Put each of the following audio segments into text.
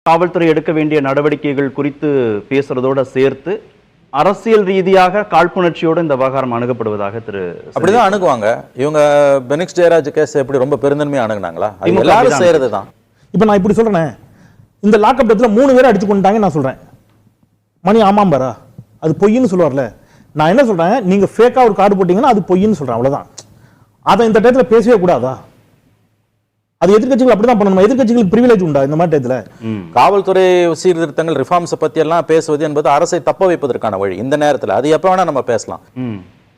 காவல்துறை எடுக்க வேண்டிய நடவடிக்கைகள் குறித்து பேசுறதோட சேர்த்து அரசியல் ரீதியாக காழ்ப்புணர்ச்சியோடு இந்த விவகாரம் அணுகப்படுவதாக திரு அப்படிதான் அணுகுவாங்க. இவங்க பெனிக்ஸ் ஜெயராஜ் கேஸ் எப்படி ரொம்ப பெருந்தன்மையா அணுகுனாங்களா? எல்லாரும் செய்யறதுதான். இப்ப நான் இப்படி சொல்றேன், இந்த லாக்அப் டெத்ல 3 பேரை அடிச்சு கொண்டாங்க நான் சொல்றேன். மணி ஆமாம்பாரா? அது பொய்ன்னு சொல்லுவார்ல. நான் என்ன சொல்றேன், நீங்க ஃபேக்கா ஒரு கார்டு போட்டீங்கன்னா அது பொய்ன்னு சொல்றேன், அவ்வளவுதான். அதை இந்த டயத்துல பேசவே கூடாதா? அது எதிர்கட்சிகள் அப்படிதான் பண்ணணும். எதிர்கட்சிகளுக்கு பிரிவிலேஜ் உண்டா இந்த மாதிரி டயத்துல? காவல்துறை சீர்திருத்தங்கள் ரிஃபார்ம்ஸ் பத்தி எல்லாம் பேசுவது என்பது அரசை தப்ப வைப்பதற்கான வழி. இந்த நேரத்தில் அது எப்ப வேணா நம்ம பேசலாம்.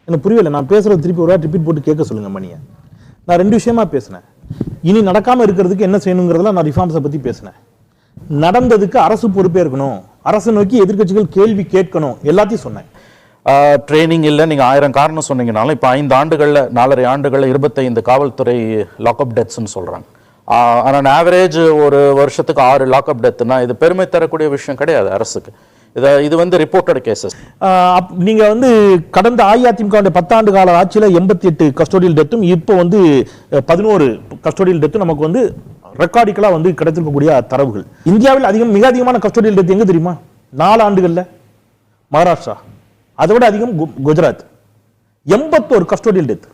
எனக்கு புரியல. நான் பேசுறது திருப்பி ஒரு ரிப்பீட் போட்டு கேட்க சொல்லுங்க மணியை. நான் 2 விஷயமா பேசினேன். இனி நடக்காம இருக்கிறதுக்கு என்ன செய்யணுங்கிறதுல நான் ரிஃபார்ம்ஸை பத்தி பேசினேன். நடந்ததுக்கு அரசு பொறுப்பே இருக்கணும், அரசு நோக்கி எதிர்கட்சிகள் கேள்வி கேட்கணும், எல்லாத்தையும் சொன்னேன். ட்ரைனிங் இல்லை, நீங்க 1000 காரணம் சொன்னீங்கனாலும் இப்போ 5 ஆண்டுகள்ல 4.5 ஆண்டுகள்ல 25 காவல்துறை லாக்அப் டெத்ஸ்ன்னு சொல்றாங்க. ஆனால் ஆவரேஜ் ஒரு வருஷத்துக்கு 6 லாக்அப் டெத்னா இது பெருமை தரக்கூடிய விஷயம் கிடையாது அரசுக்கு. இது வந்து ரிப்போர்ட்டட் கேசஸ். நீங்க வந்து கடந்த அஇஅதிமுக 10 ஆண்டு கால ஆட்சியில் 88 கஸ்டோடியல் டெத்தும் இப்போ வந்து 11 கஸ்டோடியல் டெத்தும் நமக்கு வந்து ரெக்கார்டிக்கலா வந்து கிடைத்திருக்கக்கூடிய தரவுகள். இந்தியாவில் மிக அதிகமான கஸ்டோடியல் டெத் எங்க தெரியுமா? 4 ஆண்டுகள்ல மகாராஷ்டிரா, அதை விட அதிகம் குஜராத், 81 கஸ்டோடியல் டெத்.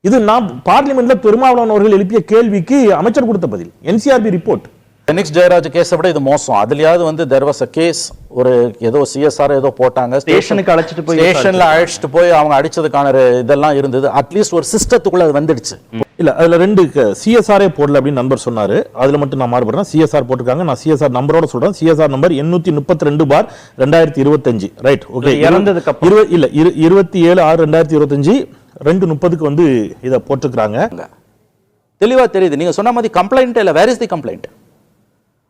இது நான் பார்லிமெண்ட்ல பெருமாவளவன் அவர்கள் எழுப்பிய கேள்விக்கு அமைச்சர் கொடுத்த பதில். NCRB report. பெனிக்ஸ் ஜெயராஜ் கேஸை விட இது மோசம். அதுலயாவது வந்து there was a case, ஒரு ஏதோ சிஎஸ்ஆர் ஏதோ போட்டாங்க, ஸ்டேஷனுக்கு அழைச்சிட்டு போய் ஸ்டேஷன்ல அழைச்சிட்டு போய் அவங்க அடிச்சதுக்கான இதெல்லாம் இருந்தது. அட்லீஸ்ட் ஒரு சிஸ்டத்துக்குள்ள அது வந்துடுச்சு. இல்ல அதுல 2 சிஎஸ்ஆரே போடல அப்படின்னு நண்பர் சொன்னாரு. அதுல மட்டும் நான் மாறுபடுறேன். சிஎஸ்ஆர் போட்டிருக்காங்க. நான் சிஎஸ்ஆர் நம்பரோட சொல்றேன். CSR number 832/2025. Right, okay. இறந்ததுக்கு அப்புறம் இல்ல 27/6/2025 2:30 வந்து இத போட்டுக்கிறாங்க. தெளிவா தெரியுது. நீங்க சொன்ன மாதிரி கம்ப்ளைண்ட் இல்ல. Where is the complaint?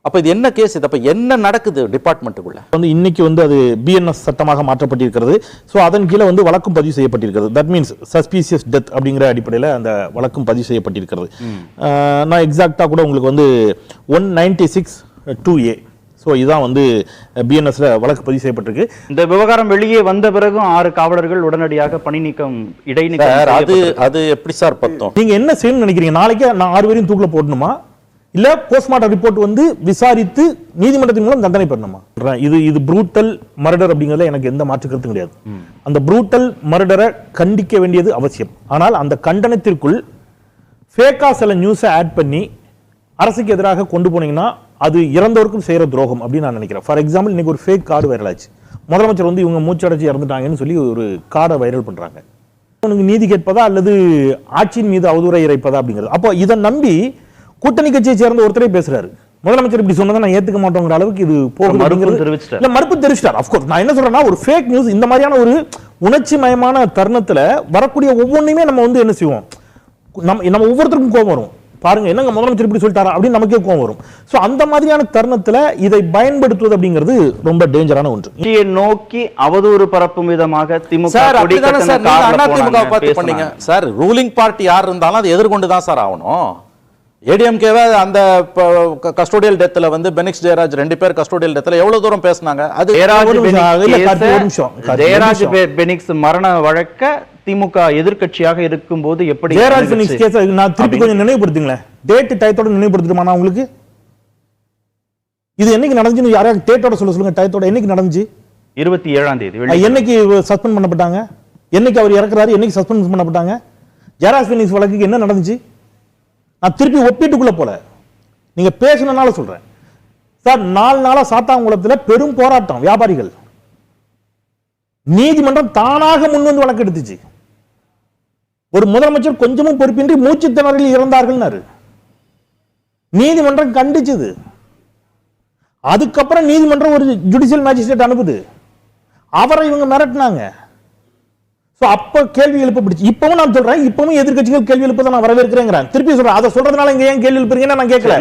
அப்ப இது என்ன கேஸ்? இது அப்ப என்ன நடக்குது டிபார்ட்மெண்ட்டுக்குள்ள? வந்து இன்னைக்கு வந்து அது பிஎன்எஸ் சட்டமாக மாற்றப்பட்டிருக்கிறது. ஸோ அதன் கீழே வந்து வழக்கும் பதிவு செய்யப்பட்டிருக்கிறது. தட் மீன்ஸ் சஸ்பீசியஸ் டெத் அப்படிங்கிற அடிப்படையில் அந்த வழக்கும் பதிவு செய்யப்பட்டிருக்கிறது. நான் எக்ஸாக்டா கூட உங்களுக்கு வந்து 196(2)A. ஸோ இதுதான் வந்து பிஎன்எஸ்ல வழக்கு பதிவு செய்யப்பட்டிருக்கு. இந்த விவகாரம் வெளியே வந்த பிறகும் 6 காவலர்கள் உடனடியாக பணி நீக்கம், இடைநீக்கம். அது எப்படி சார் பத்தம்? நீங்க என்ன செய்யணும்னு நினைக்கிறீங்க? நாளைக்கே நான் 6 பேரையும் தூக்கில போடணுமா, இல்ல போஸ்ட்மார்ட்டம் ரிப்போர்ட் வந்து விசாரித்து நீதிமன்றத்தின் மூலம் தண்டனை பெறணுமா? இது ப்ரூட்டல் மர்டர் அப்படிங்கிறதுல எனக்கு எந்த மாற்று கருத்தும் கிடையாது. அந்த ப்ரூட்டல் மர்டரை கண்டிக்க வேண்டியது அவசியம். ஆனால் அந்த கண்டனத்திற்குள் ஃபேக்கா சில நியூஸை ஆட் பண்ணி அரசுக்கு எதிராக கொண்டு போனீங்கன்னா அது இறந்தவருக்கும் செய்யற துரோகம் அப்படின்னு நான் நினைக்கிறேன். ஃபார் எக்ஸாம்பிள், இன்னைக்கு ஒரு ஃபேக் கார்டு வைரல் ஆச்சு. முதலமைச்சர் வந்து இவங்க மூச்சடைச்சு இறந்துட்டாங்கன்னு சொல்லி ஒரு கார்டை வைரல் பண்றாங்க. உனக்கு நீதி கேட்பதா அல்லது ஆட்சியின் மீது அவதூறை இறைப்பதா அப்படிங்கிறது. அப்போ இதை நம்பி கூட்டணி கட்சியை சேர்ந்த ஒருத்தரே பேசுறாரு. முதலமைச்சர் இப்படி சொன்னதை நான் ஏத்துக்க மாட்டோங்கிற அளவுக்கு இது மறுப்பு தெரிவிச்சிட்டார். அஃப்கோர்ஸ் நான் என்ன சொல்றேன்னா, ஒரு ஃபேக் நியூஸ் இந்த மாதிரியான ஒரு உணர்ச்சி மயமான தருணத்துல வரக்கூடிய ஒவ்வொன்றையுமே நம்ம வந்து என்ன செய்வோம், நம்ம ஒவ்வொருத்தருக்கும் கோபம் வரும். பாருங்க, என்னங்க முதலமைச்சர் இப்படி சொல்லிட்டாரா அப்படின்னு நமக்கே கோபம் வரும். சோ அந்த மாதிரியான தருணத்துல இதை பயன்படுத்துவது அப்படிங்கிறது ரொம்ப டேஞ்சரான ஒன்று. நோக்கி அவதூறு பரப்பும் விதமாக திமுக பண்ணீங்க சார். ரூலிங் பார்ட்டி யார் இருந்தாலும் அதை எதிர்கொண்டு தான் சார் ஆகணும். ஏடிஎம்கேவை அந்த கஸ்டோடியல் டெத்ல வந்து பெனிக்ஸ் ஜெயராஜ் 2 பேர் கஸ்டோடியல் டெத்ல எவ்வளவு தூரம் பேசினாங்க. அது ஜெயராஜ் பெனிக்ஸ் மரண வழக்க திமுக எதிர்க்கட்சியாக இருக்கும் போது எப்படி ஜெயராஜ் பெனிக்ஸ் கேஸ் நான் திருப்பி கொஞ்சம் நினைவுபடுத்துங்களேன். டேட் டயத்தோட நினைவுபடுத்துமா நான் உங்களுக்கு? இது என்னைக்கு நடந்துச்சுன்னு யாராவது டேட்டோட சொல்லுங்க. டயத்தோட என்னைக்கு நடந்துச்சு? 27ஆம் தேதி. என்னைக்கு சஸ்பெண்ட் பண்ணப்பட்டாங்க? என்னைக்கு அவர் இறக்குறாரு? என்னைக்கு சஸ்பெண்ட் பண்ணப்பட்டாங்க? ஜெயராஜ் பெனிக்ஸ் வழக்குக்கு என்ன நடந்துச்சு? நான் திருப்பி ஒப்பீட்டுக்குள்ள போல, நீங்க பேசணும்னால சொல்றேன் சார். 4 நாளா சாத்தாங்குளத்துல பெரும் போராட்டம். வியாபாரிகள், நீதிமன்றம் தானாக முன்வந்து வழக்கு எடுத்துச்சு. ஒரு முதலமைச்சர் கொஞ்சமும் பொறுப்பின்றி மூச்சு திணறலில் இறந்தார்கள் நீதிமன்றம் கண்டிச்சது. அதுக்கப்புறம் நீதிமன்றம் ஒரு ஜுடிஷியல் மேஜிஸ்ட்ரேட் அனுப்புது. அவரை இவங்க மிரட்டினாங்க. அப்ப கேள்வி எழுப்பப்படுச்சு. இப்பவும் நான் சொல்றேன், இப்பவும் எதிர்க்கட்சிகள் கேள்வி எழுப்பதை நான் வரவேற்கிறேன். திருப்பி சொல்றேன், அதை சொல்றதுனால இங்க ஏன் கேள்வி எழுப்புறீங்கன்னு நான் கேட்கல.